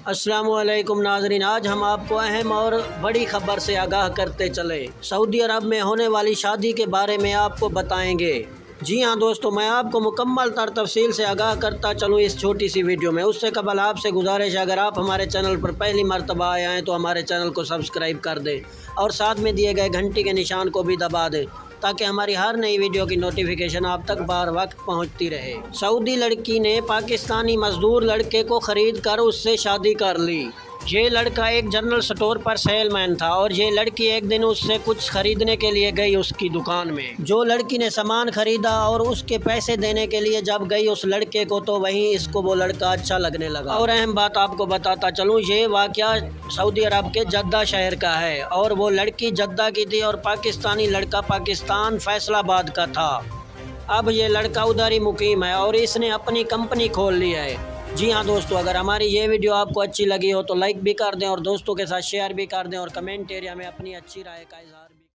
السلام علیکم ناظرین، آج ہم آپ کو اہم اور بڑی خبر سے آگاہ کرتے چلے۔ سعودی عرب میں ہونے والی شادی کے بارے میں آپ کو بتائیں گے۔ جی ہاں دوستو، میں آپ کو مکمل تفصیل سے آگاہ کرتا چلوں اس چھوٹی سی ویڈیو میں۔ اس سے قبل آپ سے گزارش ہے، اگر آپ ہمارے چینل پر پہلی مرتبہ آئے ہیں تو ہمارے چینل کو سبسکرائب کر دیں اور ساتھ میں دیے گئے گھنٹی کے نشان کو بھی دبا دیں تاکہ ہماری ہر نئی ویڈیو کی نوٹیفیکیشن آپ تک بر وقت پہنچتی رہے۔ سعودی لڑکی نے پاکستانی مزدور لڑکے کو خرید کر اس سے شادی کر لی۔ یہ لڑکا ایک جنرل سٹور پر سیل مین تھا اور یہ لڑکی ایک دن اس سے کچھ خریدنے کے لیے گئی اس کی دکان میں۔ جو لڑکی نے سامان خریدا اور اس کے پیسے دینے کے لیے جب گئی اس لڑکے کو، تو وہیں اس کو وہ لڑکا اچھا لگنے لگا۔ اور اہم بات آپ کو بتاتا چلوں، یہ واقعہ سعودی عرب کے جدہ شہر کا ہے اور وہ لڑکی جدہ کی تھی اور پاکستانی لڑکا پاکستان فیصل آباد کا تھا۔ اب یہ لڑکا ادھر ہی مقیم ہے اور اس نے اپنی کمپنی کھول لی ہے۔ جی ہاں دوستو، اگر ہماری یہ ویڈیو آپ کو اچھی لگی ہو تو لائک بھی کر دیں اور دوستوں کے ساتھ شیئر بھی کر دیں اور کمنٹ ایریا میں اپنی اچھی رائے کا اظہار